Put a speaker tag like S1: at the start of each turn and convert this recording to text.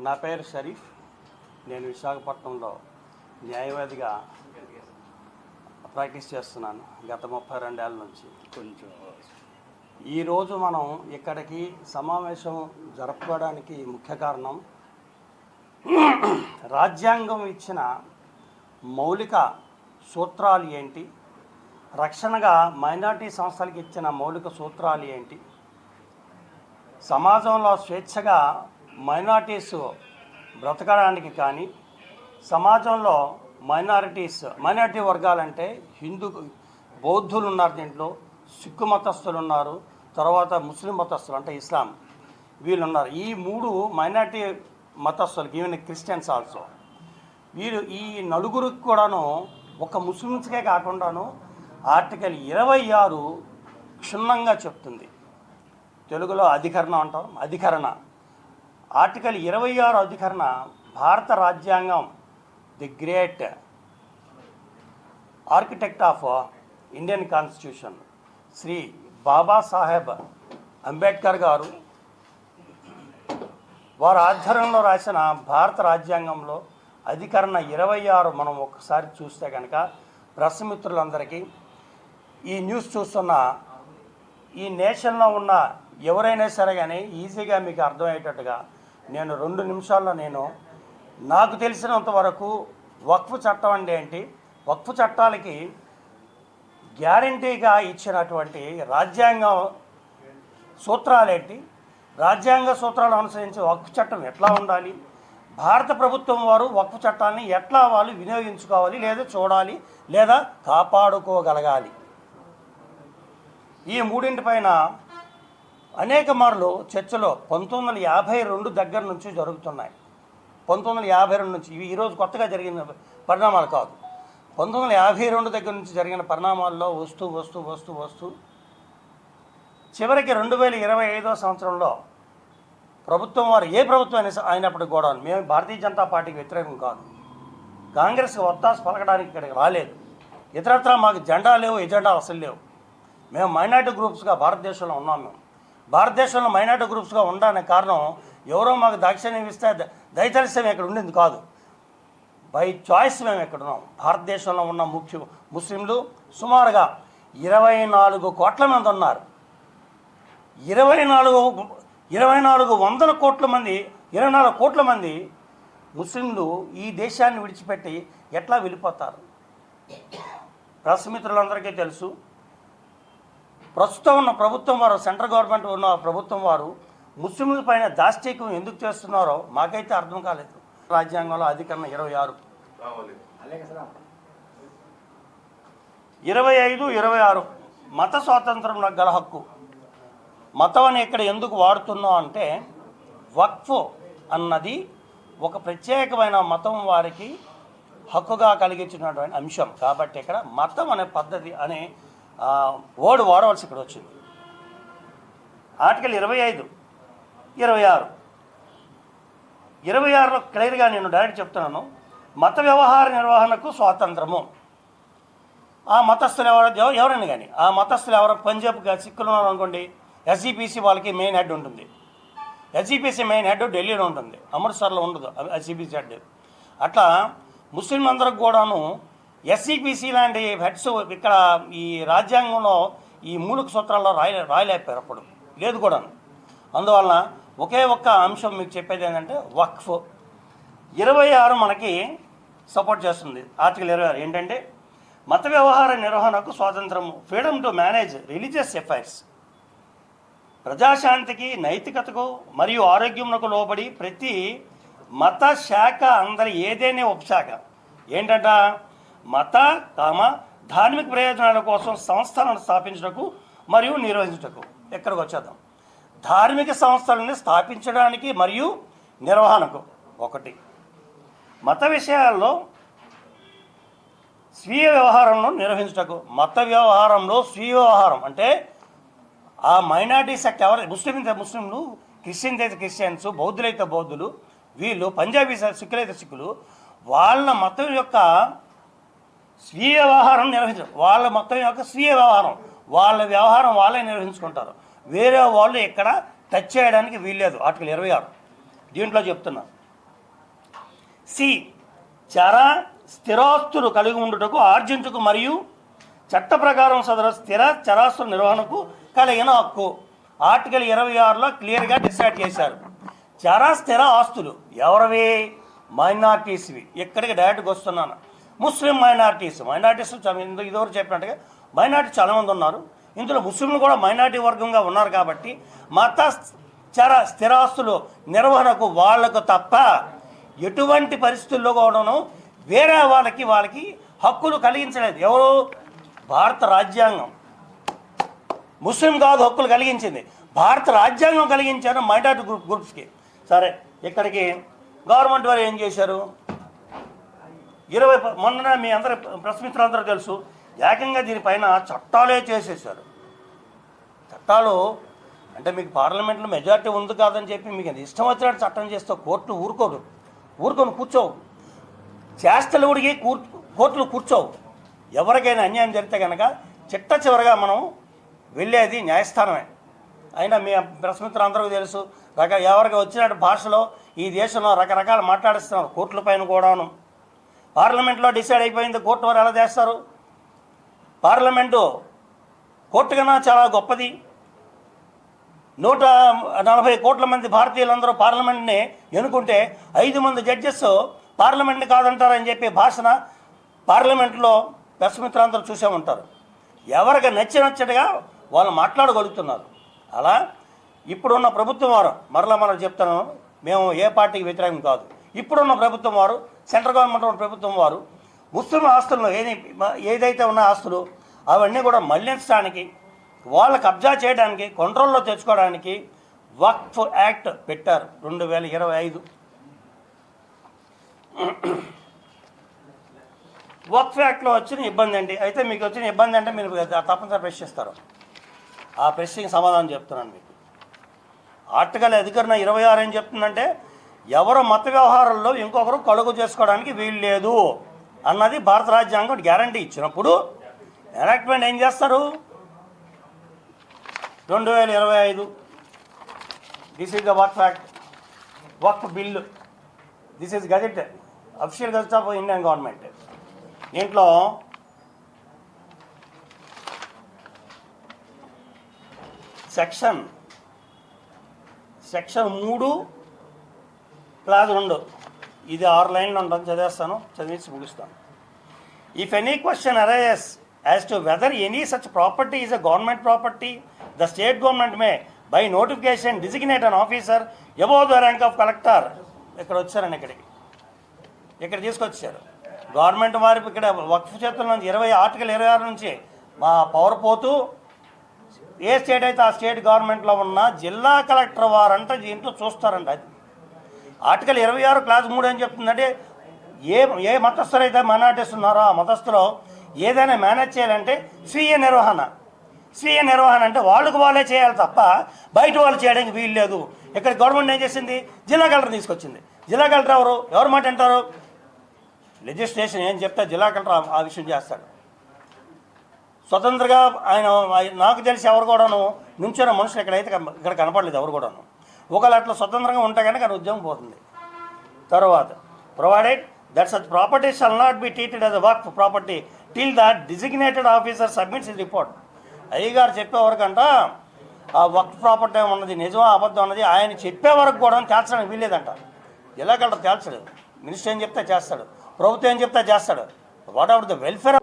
S1: నా పేరు షరీఫ్. నేను విశాఖపట్నంలో న్యాయవాదిగా ప్రాక్టీస్ చేస్తున్నాను గత 32 ఏళ్ళ నుంచి. ఈరోజు మనం ఇక్కడికి సమావేశం జరుపుకోవడానికి ముఖ్య కారణం రాజ్యాంగం ఇచ్చిన మౌలిక సూత్రాలు ఏంటి, రక్షణగా మైనారిటీ సంస్థలకు ఇచ్చిన మౌలిక సూత్రాలు ఏంటి, సమాజంలో స్వేచ్ఛగా మైనారిటీస్ బ్రతకడానికి కానీ, సమాజంలో మైనారిటీ వర్గాలంటే బౌద్ధులు ఉన్నారు, దీంట్లో సిక్కు మతస్థులు ఉన్నారు, తర్వాత ముస్లిం మతస్థులు అంటే ఇస్లాం వీళ్ళు ఉన్నారు. ఈ 3 మైనారిటీ మతస్థులకి, ఈవెన్ క్రిస్టియన్స్ ఆల్సో, వీరు ఈ నలుగురికి కూడాను ఒక ముస్లిమ్స్కే కాకుండాను ఆర్టికల్ 26 క్షుణ్ణంగా చెప్తుంది. తెలుగులో అధికరణ అంటాం. ఆర్టికల్ 26 అధికరణ భారత రాజ్యాంగం, the great architect of Indian constitution Shri Babasaheb Ambedkar garu వారి ఆధ్వర్యంలో రాసిన భారత రాజ్యాంగంలో అధికరణ 26 మనం ఒకసారి చూస్తే కనుక ప్రెస్ మిత్రులందరికీ, ఈ న్యూస్ చూస్తున్న ఈ నేషన్లో ఉన్న ఎవరైనా సరే కానీ ఈజీగా మీకు అర్థమయ్యేటట్టుగా నేను 2 నిమిషాల్లో నాకు తెలిసినంత వరకు వక్ఫ్ చట్టం అంటే ఏంటి, వక్ఫ్ చట్టాలకి గ్యారంటీగా ఇచ్చినటువంటి రాజ్యాంగ సూత్రాలేంటి, రాజ్యాంగ సూత్రాలు అనుసరించి వక్ఫ్ చట్టం ఎట్లా ఉండాలి, భారత ప్రభుత్వం వారు వక్ఫ్ చట్టాన్ని ఎట్లా వాళ్ళు వినియోగించుకోవాలి, లేదా చూడాలి, లేదా కాపాడుకోగలగాలి, ఈ మూడింటిపైన అనేక మార్లు చర్చలు 1952 దగ్గర నుంచి జరుగుతున్నాయి. 1952 నుంచి, ఇవి ఈరోజు కొత్తగా జరిగిన పరిణామాలు కాదు. 1952 దగ్గర నుంచి జరిగిన పరిణామాల్లో వస్తూ చివరికి 2025 సంవత్సరంలో ప్రభుత్వం వారు, ఏ ప్రభుత్వం అయినప్పటికీ కూడా, మేము భారతీయ జనతా పార్టీకి వ్యతిరేకం కాదు, కాంగ్రెస్కి ఒత్తాసు పలకడానికి ఇక్కడికి రాలేదు, ఇతరత్రా మాకు జెండా లేవు, ఎజెండా అసలు లేవు. మేము మైనార్టీ గ్రూప్స్గా భారతదేశంలో ఉన్నాము. భారతదేశంలో మైనార్టీ గ్రూప్స్గా ఉండడానికి కారణం ఎవరో మాకు దాక్షిణ్యం ఇస్తే దయతలిస్తే మేము ఇక్కడ ఉండింది కాదు, బై చాయిస్ మేము ఇక్కడ ఉన్నాం. భారతదేశంలో ఉన్న ముస్లింలు సుమారుగా 24 కోట్ల మంది ఉన్నారు. 24 కోట్ల మంది ముస్లింలు ఈ దేశాన్ని విడిచిపెట్టి ఎట్లా వెళ్ళిపోతారు? ప్రెస్ మిత్రులందరికీ తెలుసు, ప్రస్తుతం ఉన్న ప్రభుత్వం వారు, సెంట్రల్ గవర్నమెంట్ ఉన్న ప్రభుత్వం వారు ముస్లింల పైన దాష్టీకం ఎందుకు చేస్తున్నారో మాకైతే అర్థం కాలేదు. రాజ్యాంగంలో అధికరణ 26, 25, 26 మత స్వాతంత్రం గల హక్కు. మతం అని ఇక్కడ ఎందుకు వాడుతున్నాం అంటే, వక్ఫ్ అన్నది ఒక ప్రత్యేకమైన మతం వారికి హక్కుగా కలిగించినటువంటి అంశం కాబట్టి ఇక్కడ మతం అనే పద్ధతి అనే వర్డ్ వాడవలసి ఇక్కడ వచ్చింది. ఆర్టికల్ 25, 26, 26లో క్లియర్గా నేను డైరెక్ట్ చెప్తున్నాను, మత వ్యవహార నిర్వహణకు స్వాతంత్రము. ఆ మతస్థులు ఎవరైనా కానీ, ఆ మతస్థులు ఎవరు పంజాబ్ సిక్కులు ఉన్నారు అనుకోండి, ఎస్జీపీసీ వాళ్ళకి మెయిన్ హెడ్ ఉంటుంది. ఎస్జీపీసీ మెయిన్ హెడ్ ఢిల్లీలో ఉంటుంది, అమృత్సర్లో ఉండదు ఎస్జీపీసీ హెడ్. అట్లా ముస్లిం అందరికి కూడాను ఎస్సీపీసీ లాంటి హెడ్స్ ఇక్కడ ఈ రాజ్యాంగంలో ఈ మూలిక సూత్రాల్లో రాయలేపారు, అప్పుడు లేదు కూడా. అందువలన ఒకే ఒక్క అంశం మీకు చెప్పేది ఏంటంటే, వక్ఫ్ 26 మనకి సపోర్ట్ చేస్తుంది. ఆర్టికల్ 26 ఏంటంటే, మత వ్యవహార నిర్వహణకు స్వాతంత్రము, freedom to manage religious affairs, ప్రజాశాంతికి, నైతికతకు మరియు ఆరోగ్యమునకు లోబడి ప్రతి మత శాఖ అందరి ఏదైనా ఉపశాఖ ఏంటంట, మత ధార్మిక ప్రయోజనాల కోసం సంస్థలను స్థాపించటకు మరియు నిర్వహించటకు. ఎక్కడికి వచ్చేద్దాం, ధార్మిక సంస్థలని స్థాపించడానికి మరియు నిర్వహణకు. 1 మత విషయాల్లో స్వీయ వ్యవహారంలో నిర్వహించటకు. మత వ్యవహారంలో స్వీయ వ్యవహారం అంటే ఆ మైనారిటీ సెక్ట్ ఎవరు, ముస్లింలు, క్రిస్టియన్స్ అయితే క్రిస్టియన్స్, బౌద్ధులైతే బౌద్ధులు, వీళ్ళు పంజాబీ సిక్కులైతే సిక్కులు, వాళ్ళ మతం యొక్క స్వీయ వ్యవహారం నిర్వహించరు. వాళ్ళ మతం యొక్క స్వీయ వ్యవహారం, వాళ్ళ వ్యవహారం వాళ్ళే నిర్వహించుకుంటారు. వేరే వాళ్ళు ఇక్కడ టచ్ చేయడానికి వీల్లేదు. ఆర్టికల్ 26 దీంట్లో చెప్తున్నా. సి చర స్థిరాస్తులు కలిగి ఉండుటకు ఆర్జించుకు మరియు చట్ట ప్రకారం సదరు స్థిర చరాస్తుల నిర్వహణకు కలిగిన హక్కు. ఆర్టికల్ 26లో క్లియర్గా డిసైడ్ చేశారు. చర స్థిర ఆస్తులు ఎవరివి? మైనార్టీస్వి. ఇక్కడికి డైరెక్ట్గా వస్తున్నాను. ముస్లిం మైనార్టీస్ ఇదివరకు చెప్పినట్టుగా మైనార్టీ చాలామంది ఉన్నారు. ఇందులో ముస్లింలు కూడా మైనార్టీ వర్గంగా ఉన్నారు కాబట్టి మత చర స్థిరాస్తులు నిర్వహణకు వాళ్లకు తప్ప ఎటువంటి పరిస్థితుల్లో కూడాను వేరే వాళ్ళకి హక్కులు కలిగించలేదు. ఎవరు? భారత రాజ్యాంగం. ముస్లిం కాదు హక్కులు కలిగించింది, భారత రాజ్యాంగం కలిగించారు మైనార్టీ గ్రూప్స్కి. సరే, ఇక్కడికి గవర్నమెంట్ వారు ఏం చేశారు? మొన్న మీ అందరి ప్రెస్ మిత్రులందరూ తెలుసు, ఏకంగా దీనిపైన చట్టాలే చేసేసారు. చట్టాలు అంటే మీకు పార్లమెంట్లో మెజార్టీ ఉంది కాదని చెప్పి మీకు ఇష్టం వచ్చినట్టు చట్టం చేస్తే కోర్టులు ఊరుకొని కూర్చోవు. చేష్టలు ఉడిగి కోర్టులు కూర్చోవు. ఎవరికైనా అన్యాయం జరిగితే కనుక చిట్ట చివరిగా మనం వెళ్ళేది న్యాయస్థానమే. అయినా మీ ప్రెస్ మిత్రులందరికీ తెలుసు, ఎవరికి వచ్చినట్టు భాషలో ఈ దేశంలో రకరకాలు మాట్లాడిస్తున్నారు. కోర్టుల పైన కూడాను పార్లమెంట్లో డిసైడ్ అయిపోయింది. కోర్టు వారు ఎలా చేస్తారు? పార్లమెంటు కోర్టు కన్నా చాలా గొప్పది. 140 కోట్ల మంది భారతీయులందరూ పార్లమెంట్ని ఎన్నుకుంటే 5 మంది జడ్జెస్ పార్లమెంట్ని కాదంటారని చెప్పి భాషన పార్లమెంట్లో ప్రెస్ మిత్రులందరూ చూసే ఉంటారు. ఎవరికి నచ్చినట్టుగా వాళ్ళు మాట్లాడగలుగుతున్నారు. అలా ఇప్పుడున్న ప్రభుత్వం వారు, మరలా మనం చెప్తాను, మేము ఏ పార్టీకి వ్యతిరేకం కాదు. ఇప్పుడున్న ప్రభుత్వం వారు, సెంట్రల్ గవర్నమెంట్ ఉన్న ప్రభుత్వం వారు ముస్లిం ఆస్తులను ఏదైతే ఉన్న ఆస్తులు అవన్నీ కూడా మళ్లించడానికి, వాళ్ళ కబ్జా చేయడానికి, కంట్రోల్లో తెచ్చుకోవడానికి వక్ఫ్ యాక్ట్ పెట్టారు 2025. వక్ఫ్ యాక్ట్లో వచ్చిన ఇబ్బంది ఏంటి? అయితే మీకు వచ్చిన ఇబ్బంది అంటే మీరు తప్పనిసరి ప్రశ్నిస్తారు. ఆ ప్రశ్నకి సమాధానం చెప్తున్నాను మీకు. ఆర్టికల్ అధికరణ 26 ఏం చెప్తుందంటే, ఎవరు మత వ్యవహారాల్లో ఇంకొకరు కలుగు చేసుకోవడానికి వీలు లేదు అన్నది భారత రాజ్యాంగం గ్యారంటీ ఇచ్చినప్పుడు ఎనాక్ట్మెంట్ ఏం చేస్తారు? 2025 this is the Waqf act, Waqf bill. This is gazette, official gazette of Indian government. దీంట్లో సెక్షన్ 3 క్లాస్ 2, ఇది 6 లైన్లు ఉంటుంది. చదివేస్తాను, చదివించి ముగిస్తాను. If any question arises as to weather any such property is a government property, the state government May by notification designate an officer above the rank of collector. ఇక్కడ వచ్చారండి, ఇక్కడ తీసుకొచ్చారు. గవర్నమెంట్ వారి ఇక్కడ వక్ఫ్ చేతుల నుంచి ఆర్టికల్ 26 నుంచి మా పవర్ పోతూ ఏ స్టేట్ అయితే ఆ స్టేట్ గవర్నమెంట్లో ఉన్న జిల్లా కలెక్టర్ వారంటే దీంట్లో చూస్తారంట. అది ఆర్టికల్ 26 క్లాస్ 3 ఏం చెప్తుందంటే, ఏ మతస్థులు అయితే మైనారిటీస్ ఉన్నారో ఆ మతస్థులో ఏదైనా మేనేజ్ చేయాలంటే స్వీయ నిర్వహణ అంటే వాళ్ళకు వాళ్ళే చేయాలి తప్ప బయట వాళ్ళు చేయడానికి వీలు లేదు. ఇక్కడ గవర్నమెంట్ ఏం చేసింది? జిల్లా కలెక్టర్ తీసుకొచ్చింది. జిల్లా కలెక్టర్ ఎవరు మాట అంటారు? లెజిస్లేషన్ ఏం చెప్తే జిల్లా కలెక్టర్ ఆ విషయం చేస్తాడు. స్వతంత్రంగా ఆయన, నాకు తెలిసి ఎవరు కూడాను నుంచున్న మనుషులు ఇక్కడ కనపడలేదు ఎవరు కూడాను. ఒకవేళ అట్లా స్వతంత్రంగా ఉంటే కనుక ఆయన ఉద్యోగం పోతుంది. తర్వాత provided that such property shall not be treated as a Waqf property till that designated officer submits his report. అయ్యగారు చెప్పేవరకంట ఆ వక్ఫ్ ప్రాపర్టీ ఉన్నది నిజమా అబద్ధం అన్నది ఆయన చెప్పే వరకు కూడా తేల్చడానికి వీల్లేదంట. జిల్లా కలెక్టర్ తేల్చడు. మినిస్టర్ ఏం చెప్తే చేస్తాడు, ప్రభుత్వం ఏం చెప్తే చేస్తాడు. What ever the welfare